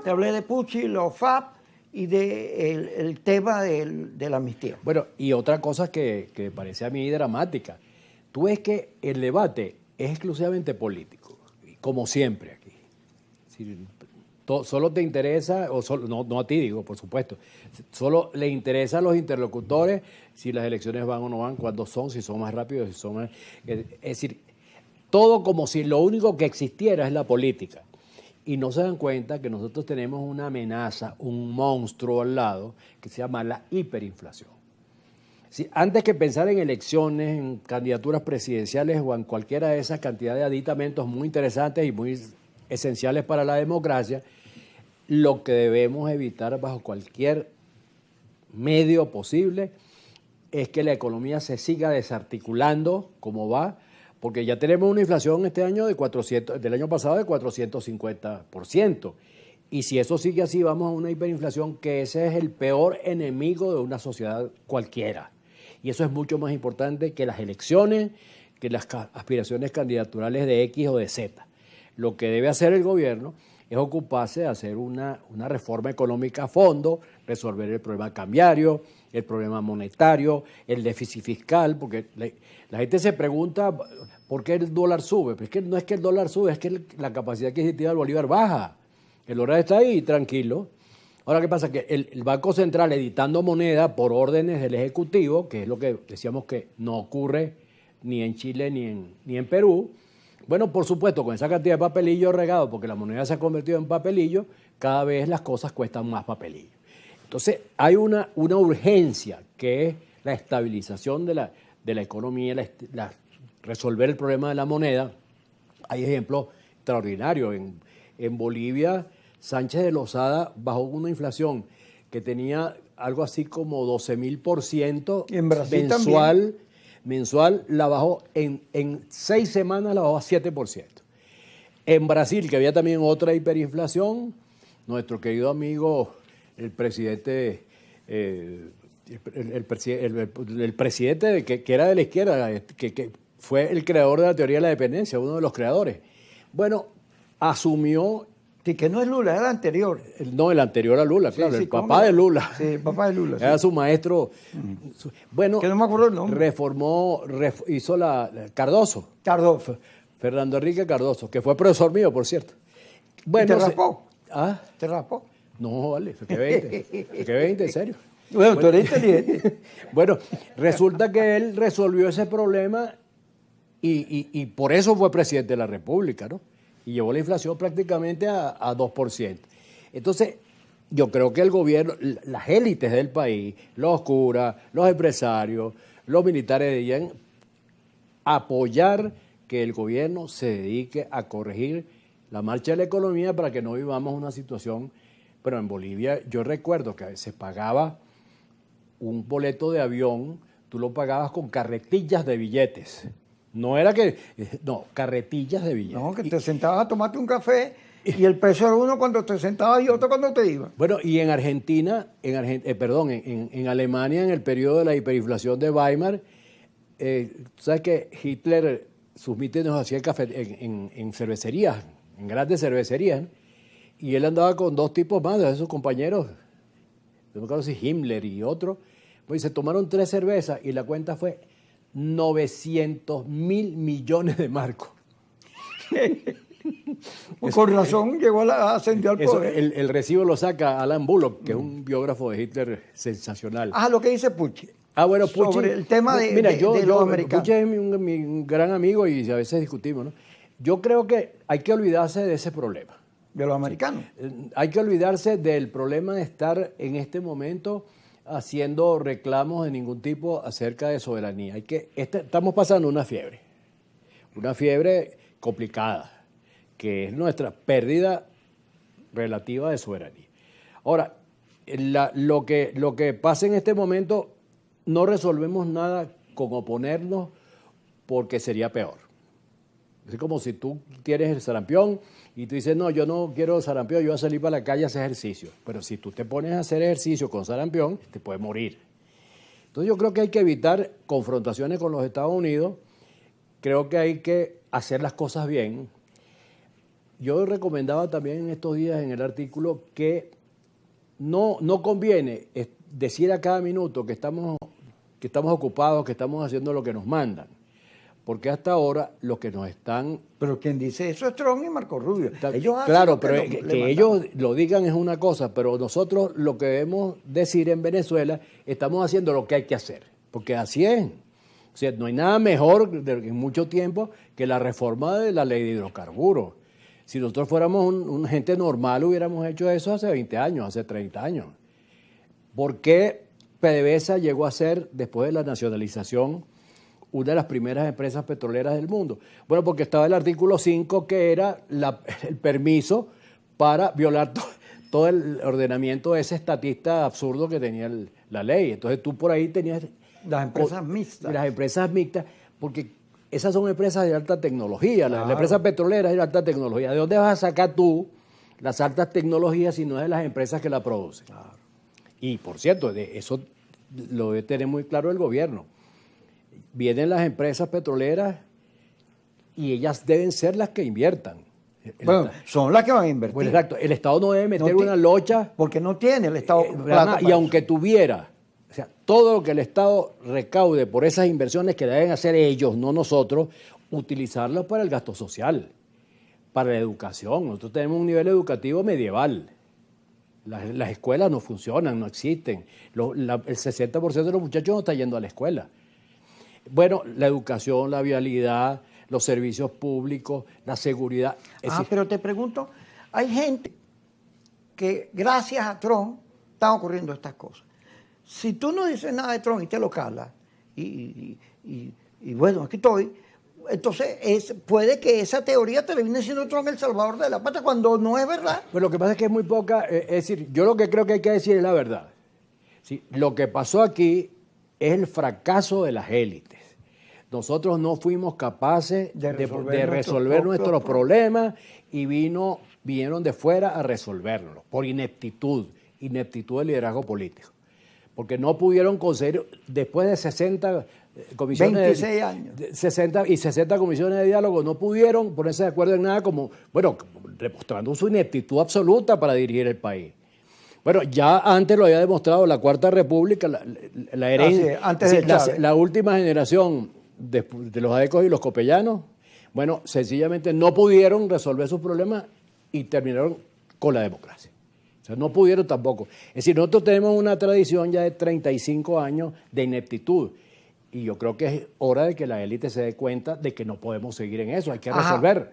te hablé de Pucci, los FAP y el tema de la amnistía. Bueno, y otra cosa que parece a mí dramática. Tú ves que el debate es exclusivamente político, como siempre aquí. Solo te interesa, o solo, no a ti digo, por supuesto, solo le interesa a los interlocutores si las elecciones van o no van, cuándo son, si son más rápidos, si son más... Es decir, todo como si lo único que existiera es la política. Y no se dan cuenta que nosotros tenemos una amenaza, un monstruo al lado, que se llama la hiperinflación. Si, antes que pensar en elecciones, en candidaturas presidenciales o en cualquiera de esas cantidades de aditamentos muy interesantes y muy esenciales para la democracia, lo que debemos evitar bajo cualquier medio posible es que la economía se siga desarticulando como va, porque ya tenemos una inflación este año del año pasado de 450%. Y si eso sigue así, vamos a una hiperinflación, que ese es el peor enemigo de una sociedad cualquiera. Y eso es mucho más importante que las elecciones, que las aspiraciones candidaturales de X o de Z. Lo que debe hacer el gobierno es ocuparse de hacer una reforma económica a fondo, resolver el problema cambiario, el problema monetario, el déficit fiscal, porque la gente se pregunta por qué el dólar sube. Pero es que no es que el dólar sube, es que la capacidad adquisitiva del bolívar baja. El dólar está ahí, tranquilo. Ahora, ¿qué pasa? Que el Banco Central, editando moneda por órdenes del Ejecutivo, que es lo que decíamos que no ocurre ni en Chile ni en Perú, bueno, por supuesto, con esa cantidad de papelillo regado, porque la moneda se ha convertido en papelillo, cada vez las cosas cuestan más papelillo. Entonces, hay una urgencia, que es la estabilización de la economía, resolver el problema de la moneda. Hay ejemplos extraordinarios. En Bolivia, Sánchez de Lozada bajó una inflación que tenía algo así como 12.000% en Brasil mensual, la bajó en 6 semanas, la bajó a 7%. En Brasil, que había también otra hiperinflación, nuestro querido amigo, el presidente, el presidente que era de la izquierda, que fue el creador de la teoría de la dependencia, uno de los creadores. Bueno, asumió... Sí, que no es Lula, era el anterior. No, el anterior a Lula, claro, el papá de Lula. Sí, el papá de Lula. Era su maestro. Bueno, que no me acuerdo el nombre. Hizo Cardoso. Fernando Enrique Cardoso, que fue profesor mío, por cierto. Bueno, ¿te raspó? ¿Ah? ¿Te raspó? No, vale, que 20, en serio. Bueno, tú eres inteligente. Bueno, resulta que él resolvió ese problema y por eso fue presidente de la República, ¿no? Y llevó la inflación prácticamente a 2%. Entonces, yo creo que el gobierno, las élites del país, los curas, los empresarios, los militares debían apoyar que el gobierno se dedique a corregir la marcha de la economía para que no vivamos una situación. Pero en Bolivia yo recuerdo que se pagaba un boleto de avión, tú lo pagabas con carretillas de billetes. No era que... No, carretillas de billetes. No, que te sentabas a tomarte un café y el peso era uno cuando te sentabas y otro cuando te ibas. Bueno, y en Argentina, en Alemania, en el periodo de la hiperinflación de Weimar, ¿sabes que Hitler sus mítines los hacía en cervecerías, en grandes cervecerías, ¿no? Y él andaba con 2 tipos más de sus compañeros, no me acuerdo si Himmler y otro, pues se tomaron 3 cervezas y la cuenta fue 900.000 millones de marcos. Pues con razón llegó ascendió al poder. El recibo lo saca Alan Bullock, que es un biógrafo de Hitler sensacional. Lo que dice Pucci. Bueno, Pucci. Sobre el tema de los americanos. Pucci es mi gran amigo y a veces discutimos, ¿no? Yo creo que hay que olvidarse de ese problema. ¿De los americanos? Hay que olvidarse del problema de estar en este momento haciendo reclamos de ningún tipo acerca de soberanía. Estamos pasando una fiebre complicada, que es nuestra pérdida relativa de soberanía. Ahora, lo que pasa en este momento, no resolvemos nada con oponernos porque sería peor. Es como si tú tienes el sarampión y tú dices, no, yo no quiero sarampión, yo voy a salir para la calle a hacer ejercicio. Pero si tú te pones a hacer ejercicio con sarampión, te puedes morir. Entonces yo creo que hay que evitar confrontaciones con los Estados Unidos, creo que hay que hacer las cosas bien. yo recomendaba también en estos días en el artículo que no conviene decir a cada minuto que estamos ocupados, que estamos haciendo lo que nos mandan. Porque hasta ahora los que nos están... Pero quien dice eso es Trump y Marco Rubio. Ellos claro, pero que ellos lo digan es una cosa, pero nosotros lo que debemos decir en Venezuela, estamos haciendo lo que hay que hacer, porque así es. O sea, no hay nada mejor en mucho tiempo que la reforma de la ley de hidrocarburos. Si nosotros fuéramos un gente normal, hubiéramos hecho eso hace 20 años, hace 30 años. ¿Por qué PDVSA llegó a ser, después de la nacionalización, una de las primeras empresas petroleras del mundo? Bueno, porque estaba el artículo 5, que era el permiso para violar todo el ordenamiento de ese estatista absurdo que tenía la ley. Entonces tú por ahí tenías... Las empresas mixtas. Las empresas mixtas, porque esas son empresas de alta tecnología, claro. Las empresas petroleras de alta tecnología. ¿De dónde vas a sacar tú las altas tecnologías si no es de las empresas que la producen? Claro. Y por cierto, eso lo debe tener muy claro el gobierno. Vienen las empresas petroleras y ellas deben ser las que inviertan. Bueno, son las que van a invertir. Bueno, exacto. El Estado no debe meter una locha. Porque no tiene el Estado plata. Y aunque tuviera, o sea, todo lo que el Estado recaude por esas inversiones que deben hacer ellos, no nosotros, utilizarlas para el gasto social, para la educación. Nosotros tenemos un nivel educativo medieval. Las escuelas no funcionan, no existen. El 60% de los muchachos no está yendo a la escuela. Bueno, la educación, la vialidad, los servicios públicos, la seguridad. Pero te pregunto, hay gente que gracias a Trump están ocurriendo estas cosas. Si tú no dices nada de Trump y te lo calas, y bueno, aquí estoy, entonces puede que esa teoría te le viene siendo Trump el salvador de la patria cuando no es verdad. Pero lo que pasa es que es muy poca, es decir, yo lo que creo que hay que decir es la verdad. ¿Sí? Lo que pasó aquí es el fracaso de las élites. Nosotros no fuimos capaces de resolver nuestros problemas y vinieron de fuera a resolverlos por ineptitud del liderazgo político. Porque no pudieron conseguir, después de 60 comisiones 26 años. 60 comisiones de diálogo, no pudieron ponerse de acuerdo en nada, demostrando su ineptitud absoluta para dirigir el país. Bueno, ya antes lo había demostrado la Cuarta República, la herencia, la última generación de los adecos y los copellanos, bueno, sencillamente no pudieron resolver sus problemas y terminaron con la democracia. O sea, no pudieron tampoco. Es decir, nosotros tenemos una tradición ya de 35 años de ineptitud y yo creo que es hora de que la élite se dé cuenta de que no podemos seguir en eso, hay que resolver.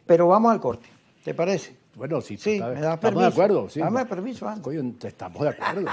Pero vamos al corte, ¿te parece? Bueno, sí, me das estamos de acuerdo. Sí, dame permiso. Coño, estamos de acuerdo.